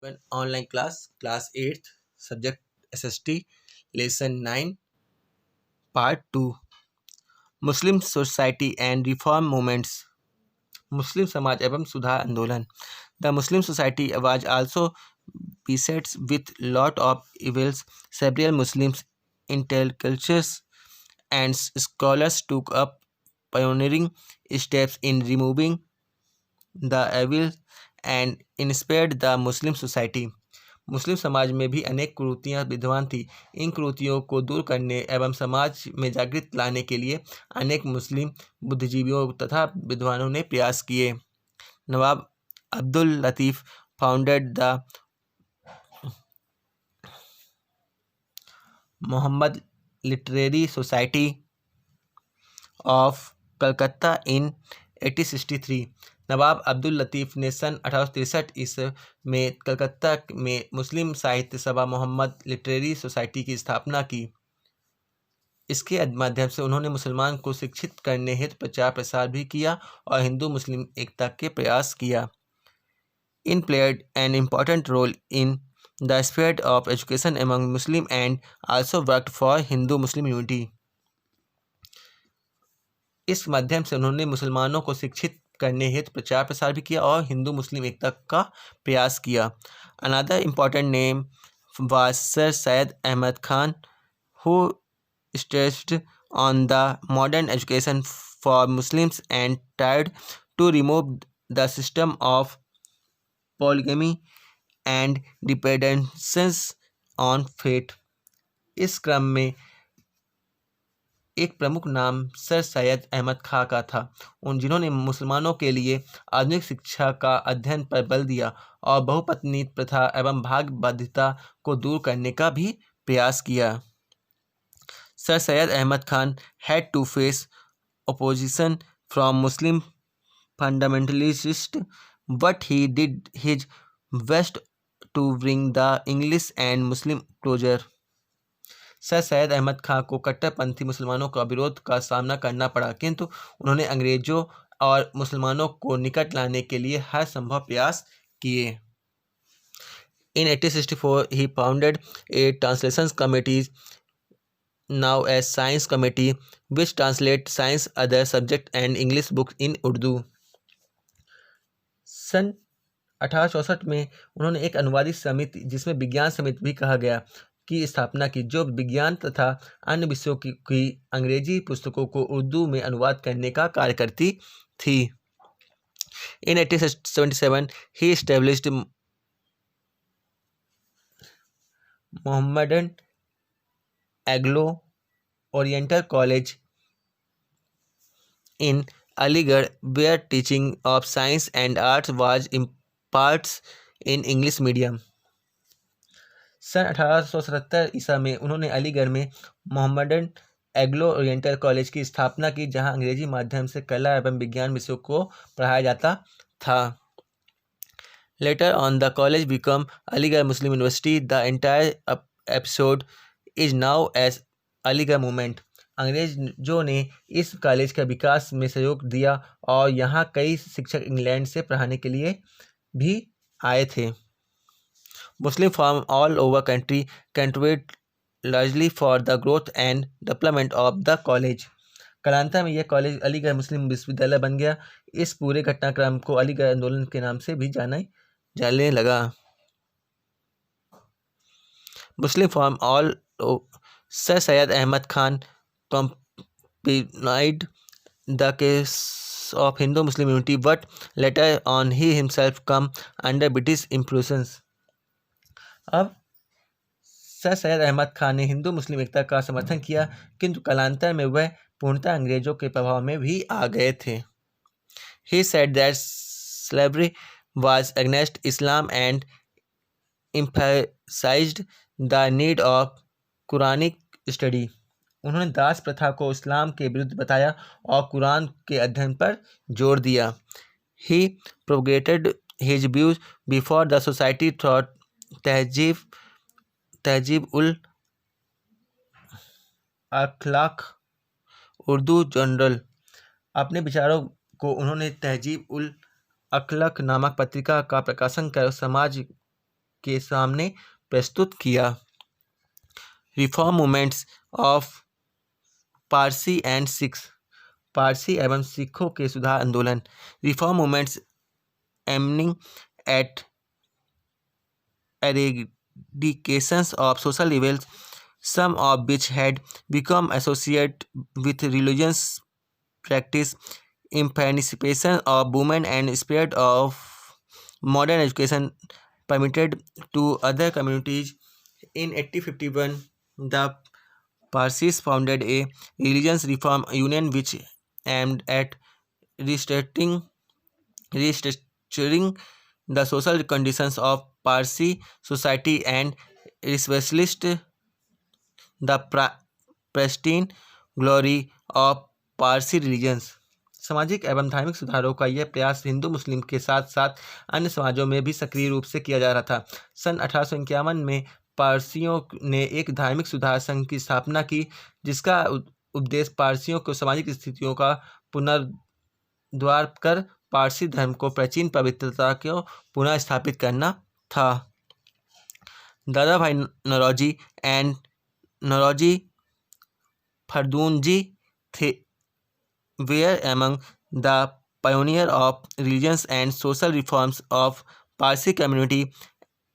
One online class 8th, subject SST, lesson 9, part 2, Muslim society and reform movements. मुस्लिम समाज एवं सुधार आंदोलन. The Muslim society was also beset with lot of evils. Several Muslim intellectuals and scholars took up pioneering steps in removing the evil and inspired the Muslim society. मुस्लिम समाज में भी अनेक कुरीतियाँ विद्यमान थी. इन कुरीतियों को दूर करने एवं समाज में जागृति लाने के लिए अनेक मुस्लिम बुद्धिजीवियों तथा विद्वानों ने प्रयास किए. Nawab Abdul Latif founded the Mohammad literary society of Calcutta in 1863. Nawab Abdul Latif ने सन 1863 ईस्वी में कलकत्ता में मुस्लिम साहित्य सभा मोहम्मद लिटरेरी सोसाइटी की स्थापना की. इसके माध्यम से उन्होंने मुसलमान को शिक्षित करने हेतु प्रचार प्रसार भी किया और हिंदू मुस्लिम एकता के प्रयास किया. In played an important role in the spread of education among Muslim and also worked for Hindu Muslim unity. इस माध्यम से उन्होंने मुसलमानों को शिक्षित करने हेतु प्रचार प्रसार भी किया और हिंदू मुस्लिम एकता का प्रयास किया. Another important name was sir Syed Ahmed Khan who stressed on the modern education for Muslims and tried to remove the system of polygamy and dependencies on fate. इस क्रम में एक प्रमुख नाम सर सैयद अहमद खां का था, जिन्होंने मुसलमानों के लिए आधुनिक शिक्षा का अध्ययन पर बल दिया और बहुपत्नी प्रथा एवं भाग बाध्यता को दूर करने का भी प्रयास किया. Sir Syed Ahmad Khan had to face opposition from Muslim fundamentalists, but he did his best to bring the English and Muslim closer. Sir Syed Ahmad Khan को कट्टरपंथी मुसलमानों का विरोध का सामना करना पड़ा, किंतु उन्होंने अंग्रेजों और मुसलमानों को निकट लाने के लिए हर संभव प्रयास किए. In 1864, he founded a translation committee now as Science Committee, which translates science, other subject and English books in Urdu. सन 1864 में उन्होंने एक अनुवादी समिति, जिसमें विज्ञान समिति भी कहा गया, की स्थापना की, जो विज्ञान तथा अन्य विषयों की अंग्रेजी पुस्तकों को उर्दू में अनुवाद करने का कार्य करती थी. In 1877, he established Mohammedan Anglo-Oriental College in Aligarh, where teaching of science and arts was imparted in English medium. सन 1877 ईसा में उन्होंने अलीगढ़ में मोहम्मदन एग्लो ओरिएंटल कॉलेज की स्थापना की, जहां अंग्रेजी माध्यम से कला एवं विज्ञान विषयों को पढ़ाया जाता था. Later on, the college became Aligarh Muslim University. The entire episode is now as Aligarh Movement. अंग्रेजों ने इस कॉलेज का विकास में सहयोग दिया और यहाँ कई शिक्षक इंग्लैंड से पढ़ाने के लिए भी आए थे. मुस्लिम from all over country contribute largely for the growth and development of the college. कालांतर में यह कॉलेज अलीगढ़ मुस्लिम विश्वविद्यालय बन गया. इस पूरे घटनाक्रम को अलीगढ़ आंदोलन के नाम से भी जानने लगा. Muslim from all sir Syed Ahmed Khan accompanied the case of Hindu Muslim unity, but later on he himself come under British influence. अब सर सैयद अहमद खान ने हिंदू मुस्लिम एकता का समर्थन किया, किंतु कालांतर में वह पूर्णतः अंग्रेजों के प्रभाव में भी आ गए थे. He said that slavery was against Islam and emphasized the need of Quranic study. उन्होंने दास प्रथा को इस्लाम के विरुद्ध बताया और कुरान के अध्ययन पर जोर दिया. He propagated his views before the society through तहजीब उल अखलाक उर्दू जर्नल. अपने विचारों को उन्होंने तहजीब उल अखलाक नामक पत्रिका का प्रकाशन कर समाज के सामने प्रस्तुत किया। Reform movements of Parsi and Sikhs, Parsi एवं सिखों के सुधार आंदोलन। Reform movements aiming at eradications of social evils, some of which had become associated with religious practice, emancipation of women, and spread of modern education permitted to other communities. In 1851, the Parsis founded a religious reform union which aimed at restructuring restructuring the social conditions of Parsi society and established the pristine glory of Parsi religions. सामाजिक एवं धार्मिक सुधारों का यह प्रयास हिंदू मुस्लिम के साथ साथ अन्य समाजों में भी सक्रिय रूप से किया जा रहा था। सन 1851 में पारसियों ने एक धार्मिक सुधार संघ की स्थापना की, जिसका उद्देश्य पारसियों को सामाजिक स्थितियों का पुनरुद्धार कर पारसी धर्म को प्राचीन पवित्रता को पुनः स्थापित करना था। दादा भाई नौरोजी एंड नौरोजी फरदूनजी थे were among the pioneer of religious and social reforms of Parsi community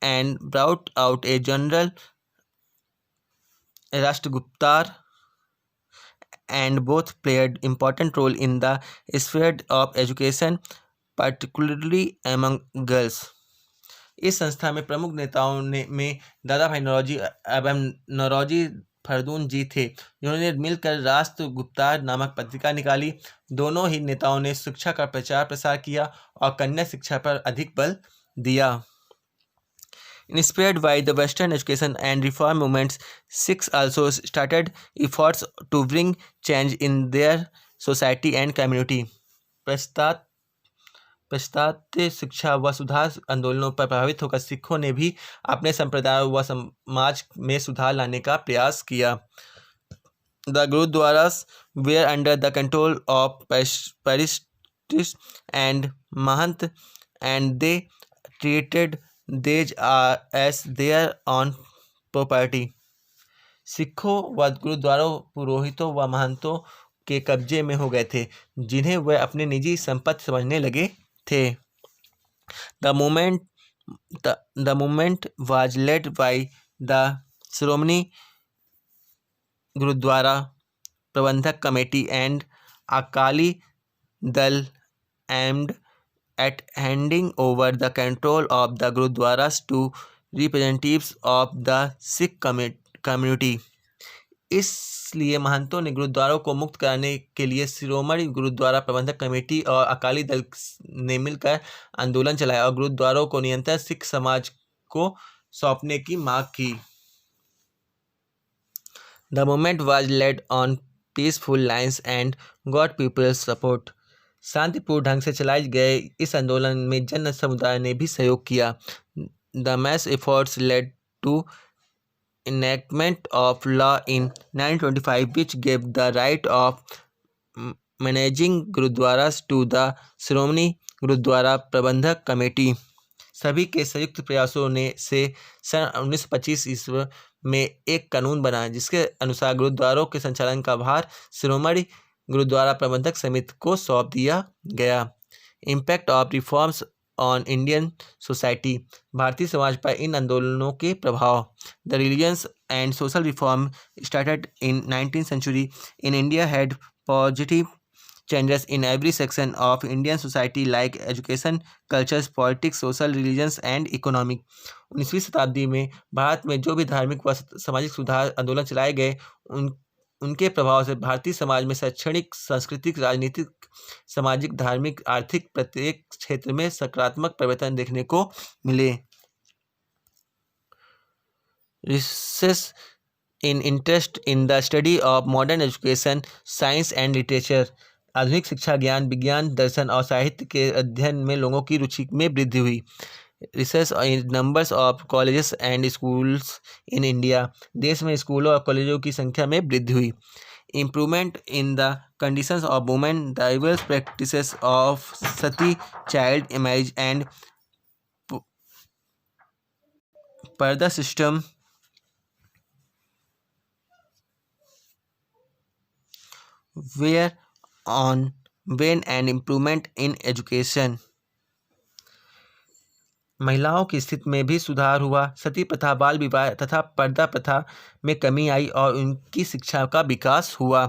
and brought out a general Rashtraguptar, and both played important role in the sphere of education, particularly among girls. इस संस्था में प्रमुख नेताओं में दादा भाई नौरोजी एवं नौरोजी फरदून जी थे, जिन्होंने मिलकर राष्ट्रगुप्तार नामक पत्रिका निकाली। दोनों ही नेताओं ने शिक्षा का प्रचार प्रसार किया और कन्या शिक्षा पर अधिक बल दिया। Inspired by the Western education and reform movements, Sikhs also started efforts to bring change in their society and community. पाश्चात्य शिक्षा व सुधार आंदोलनों पर प्रभावित होकर सिखों ने भी अपने संप्रदाय व समाज में सुधार लाने का प्रयास किया। The Gurudwaras were under the control of parishes and mahant, and they treated these as their own property. सिखों व गुरुद्वारों पुरोहितों व महंतों के कब्जे में हो गए थे, जिन्हें वह अपने निजी संपत्ति समझने लगे थे। The movement was led by the Shiromani Gurudwara Prabandhak Committee and Akali Dal, aimed at handing over the control of the Gurudwaras to representatives of the Sikh community. इसलिए महंतों ने गुरुद्वारों को मुक्त कराने के लिए शिरोमणि गुरुद्वारा प्रबंधक कमेटी और अकाली दल ने मिलकर आंदोलन चलाया और गुरुद्वारों को नियंत्रण सिख समाज को सौंपने की मांग की। The movement was led on peaceful lines and got people's support. शांतिपूर्ण ढंग से चलाए गए इस आंदोलन में जन समुदाय ने भी सहयोग किया। The mass efforts led to enactment of law in 1925, which gave the right of managing gurudwaras to the Shiromani Gurudwara Prabandhak Committee. सभी के संयुक्त प्रयासों से सन 1925 ईस्वी में एक कानून बना, जिसके अनुसार गुरुद्वारों के संचालन का भार शिरोमणि गुरुद्वारा प्रबंधक समिति को सौंप दिया गया। Impact of reforms on Indian society, Bharatiya Samaj पर इन आंदोलनों के प्रभाव। The religious and social reform started in 19th century in India had positive changes in every section of Indian society like education, cultures, politics, social, religions and economic. 19वीं शताब्दी में भारत में जो भी धार्मिक व सामाजिक सुधार आंदोलन चलाए गए, उनके प्रभाव से भारतीय समाज में शैक्षणिक, सांस्कृतिक, राजनीतिक, सामाजिक, धार्मिक, आर्थिक प्रत्येक क्षेत्र में सकारात्मक परिवर्तन देखने को मिले। Recess in interest in the study of modern education, science and literature, आधुनिक शिक्षा, ज्ञान, विज्ञान, दर्शन और साहित्य के अध्ययन में लोगों की रुचि में वृद्धि हुई। Research in numbers of colleges and schools in India, देश में स्कूलों और कॉलेजों की संख्या में वृद्धि हुई। Improvement in the conditions of women, diverse practices of Sati, child marriage and पर्दा system were on when an improvement in education. महिलाओं की स्थिति में भी सुधार हुआ। सती प्रथा, बाल विवाह तथा पर्दा प्रथा में कमी आई और उनकी शिक्षा का विकास हुआ।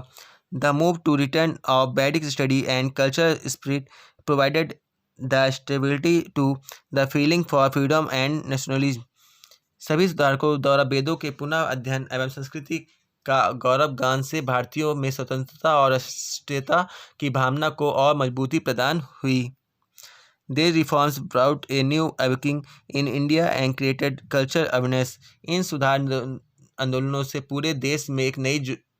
The move to return of Vedic study and culture spirit provided the stability to the feeling for freedom and nationalism. सभी सुधारकों द्वारा वेदों के पुनः अध्ययन एवं संस्कृति का गौरव गान से भारतीयों में स्वतंत्रता और राष्ट्रीयता की भावना को और मजबूती प्रदान हुई। These reforms brought a new awakening in India and created cultural awareness. इन सुधार आंदोलनों से पूरे देश में एक नई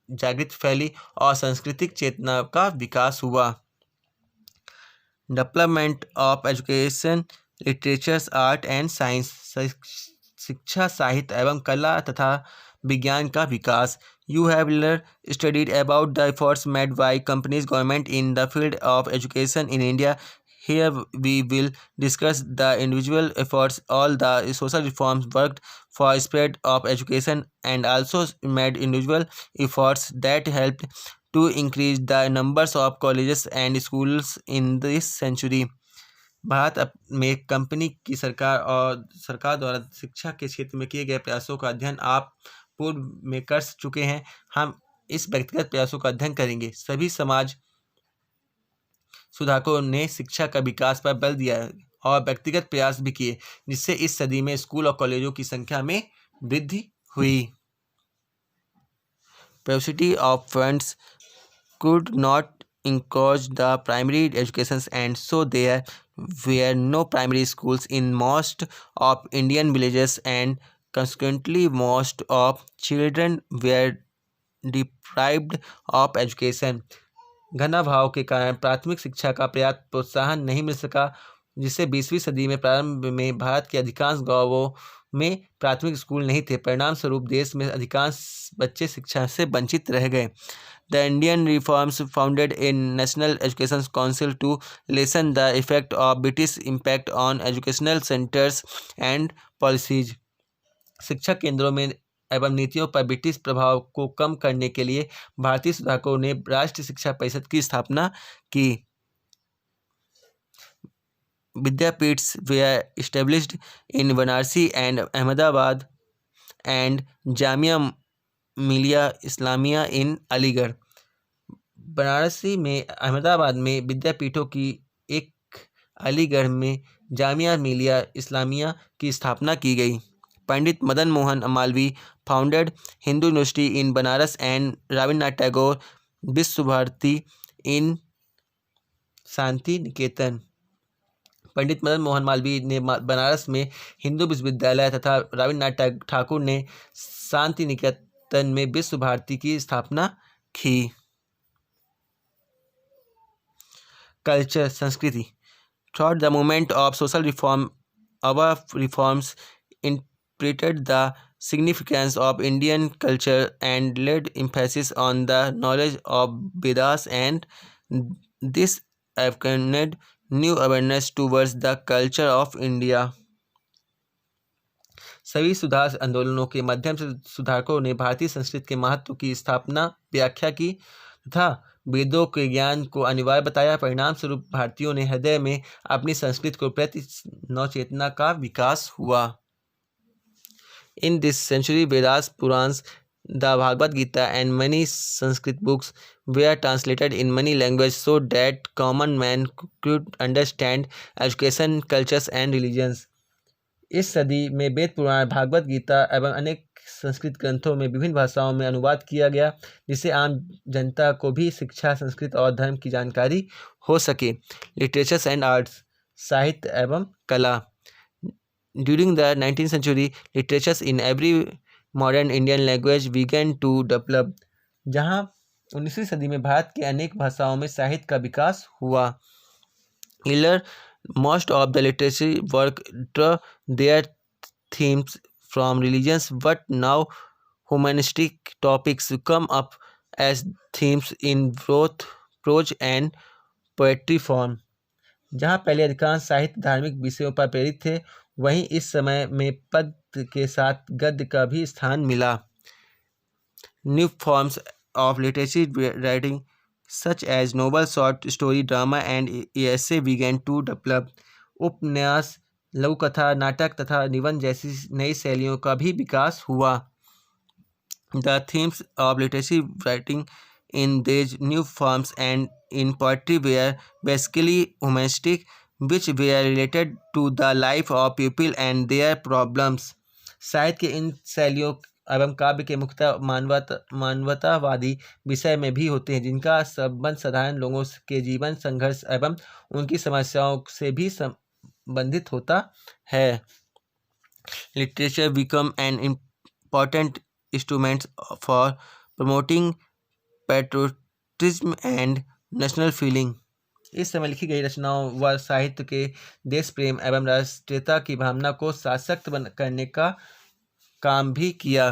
जागृति फैली और सांस्कृतिक चेतना का विकास हुआ। Development of education, literatures, art and science. शिक्षा, साहित्य एवं कला तथा विज्ञान का विकास। You have studied about the efforts made by companies, government in the field of education in India. Here we will discuss the individual efforts, all the social reforms worked for spread of education, and also made individual efforts that helped to increase the numbers of colleges and schools in this century. Bharat में company की सरकार द्वारा शिक्षा के क्षेत्र में किए गए प्रयासों का अध्ययन आप पूर्व में कर चुके हैं। हम इस व्यक्तिगत प्रयासों का अध्ययन करेंगे। सभी समाज सुधारकों ने शिक्षा का विकास पर बल दिया और व्यक्तिगत प्रयास भी किए, जिससे इस सदी में स्कूल और कॉलेजों की संख्या में वृद्धि हुई। Paucity of funds could not encourage the primary education, and so there were no primary schools in most of Indian villages, and consequently most of children were deprived of education. घनाभाव के कारण प्राथमिक शिक्षा का पर्याप्त प्रोत्साहन नहीं मिल सका, जिससे 20वीं सदी में प्रारंभ में भारत के अधिकांश गांवों में प्राथमिक स्कूल नहीं थे। परिणाम स्वरूप देश में अधिकांश बच्चे शिक्षा से वंचित रह गए। The Indian reforms founded a national education council to lessen the effect of British impact on educational centres and policies. शिक्षा केंद्रों में एवं नीतियों पर ब्रिटिश प्रभाव को कम करने के लिए भारतीय सुधारकों ने राष्ट्रीय शिक्षा परिषद की स्थापना की। विद्यापीठs were established in Varanasi and Ahmedabad and Jamia Millia Islamia इन अलीगढ़। बनारसी में, अहमदाबाद में विद्यापीठों की एक, अलीगढ़ में जामिया मिलिया इस्लामिया की स्थापना की गई। Pandit Madan Mohan Malaviya founded Hindu university in Banaras and Rabindranath Tagore Vishwa Bharati इन शांति निकेतन। पंडित मदन मोहन मालवीय ने बनारस में हिंदू विश्वविद्यालय तथा रविन्द्रनाथ ठाकुर ने शांति निकेतन में विश्व भारती की स्थापना की। कल्चर, संस्कृति। Throughout the movement of social reform, our reforms interpreted the significance of Indian culture and laid emphasis on the knowledge of Vedas, and this awakened new awareness towards the culture of India. सभी सुधार आंदोलनों के माध्यम से सुधारकों ने भारतीय संस्कृति के महत्व की स्थापना, व्याख्या की तथा वेदों के ज्ञान को अनिवार्य बताया। परिणाम स्वरूप भारतीयों ने हृदय में अपनी संस्कृति को प्रति नवचेतना का विकास हुआ। In this century, Vedas, Purans, the Bhagavad Gita, and many Sanskrit books were translated in many languages so that common man could understand education, cultures, and religions. इस सदी में वेद, पुराण, भागवत गीता एवं अनेक संस्कृत ग्रंथों में विभिन्न भाषाओं में अनुवाद किया गया, जिससे आम जनता को भी शिक्षा, संस्कृत और धर्म की जानकारी हो सके। लिटरेचर्स एंड आर्ट्स, साहित्य एवं कला। During the 19th century, literatures in every modern Indian language began to develop. जहाँ 19वीं सदी में भारत के अनेक भाषाओं में साहित्य का विकास हुआ। Earlier, most of the literary work drew their themes from religions, but now humanistic topics come up as themes in both prose and poetry form. जहाँ पहले अधिकांश साहित्य धार्मिक विषयों पर प्रेरित थे, वहीं इस समय में पद साहित्य के साथ गद्य का भी स्थान मिला। New forms of literary writing such as novel, short story, drama and essay began to develop. उपन्यास, लघुकथा, नाटक तथा निबंध जैसी नई शैलियों का भी विकास हुआ। The themes of literary writing in these new forms and in poetry were basically humanistic, which were related to the life of people and their problems. साहित्य के इन शैलियों एवं काव्य के मुख्यतः मानवतावादी विषय में भी होते हैं, जिनका संबंध साधारण लोगों के जीवन, संघर्ष एवं उनकी समस्याओं से भी संबंधित होता है। Literature become an important instruments for promoting patriotism and national feeling। इस समय लिखी गई रचनाओं व साहित्य के देश प्रेम एवं राष्ट्रीयता की भावना को सशक्त करने का काम भी किया।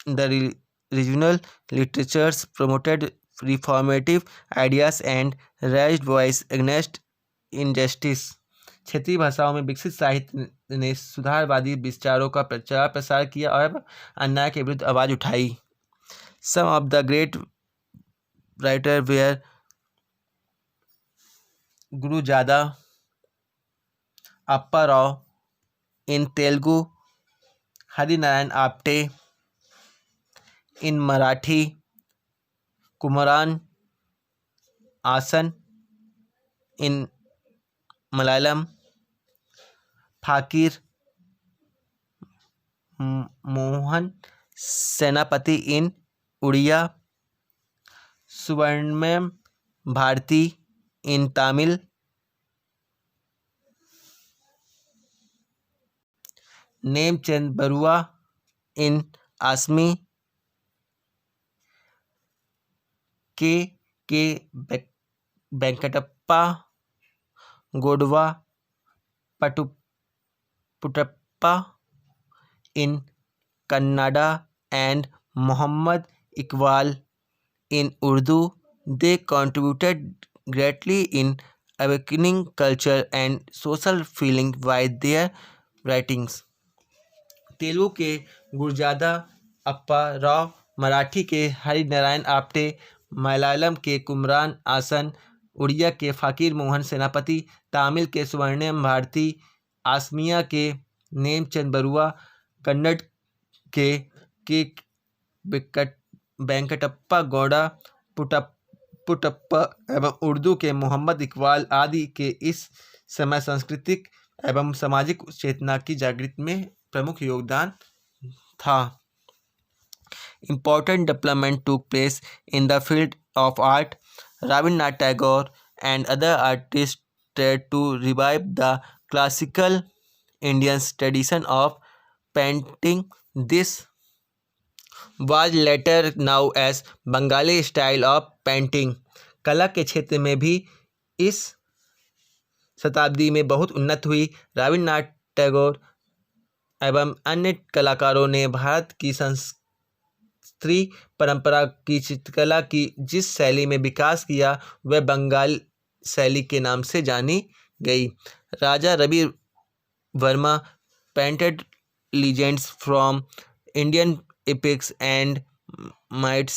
The regional literatures promoted reformative ideas and raised voice against injustice। क्षेत्रीय भाषाओं में विकसित साहित्य ने सुधारवादी विचारों का प्रचार प्रसार किया और अन्याय के विरुद्ध आवाज उठाई। Some of the great writer were Gurajada Appa Rao in Telugu, Harinarayan Apte in Marathi, Kumaran Asan in Malayalam, फाकीर Mohan सेनापति इन उड़िया, सुब्रमण्यम भारती इन तमिल, नेमचंद बरुआ इन असमी, के वेंकटप्पा गोडवा Puttappa in Kannada and Muhammad Iqbal in Urdu. They contributed greatly in awakening culture and social feeling by their writings. Telugu के गुरुजादा अप्पा राव, मराठी के हरिनारायण आप्टे, मलयालम के कुमरान आसन, उड़िया के फ़कीर मोहन सेनापति, तमिल के सुब्रमण्यम भारती, असमिया के नेमचंद बरुआ, कन्नड़ के वेंकटप्पा गौड़ा पुटप्पा एवं उर्दू के मोहम्मद इकबाल आदि के इस समय सांस्कृतिक एवं सामाजिक चेतना की जागृति में प्रमुख योगदान था। Important development took place in the field of art. Rabindranath Tagore and other artists tried to revive the classical Indian tradition of painting. This was later known as Bengali style of painting. कला के क्षेत्र में भी इस शताब्दी में बहुत उन्नति हुई। रविन्द्रनाथ टैगोर एवं अन्य कलाकारों ने भारत की शास्त्रीय परंपरा की चित्रकला की जिस शैली में विकास किया वह बंगाल शैली के नाम से जानी गई। Raja Ravi Varma painted legends from Indian epics and myths.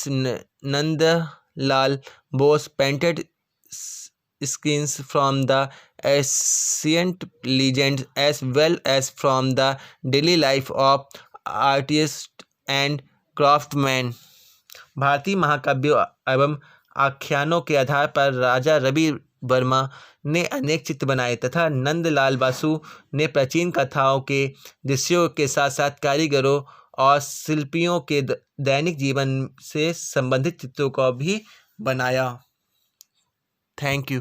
Nandalal Bose painted scenes from the ancient legends as well as from the daily life of artists and craftsmen. भारतीय महाकाव्यों एवं आख्यानों के आधार पर राजा रवि वर्मा ने अनेक चित्र बनाए तथा नंदलाल बासु ने प्राचीन कथाओं के दृश्यों के साथ साथ कारीगरों और शिल्पियों के दैनिक जीवन से संबंधित चित्रों को भी बनाया। Thank you.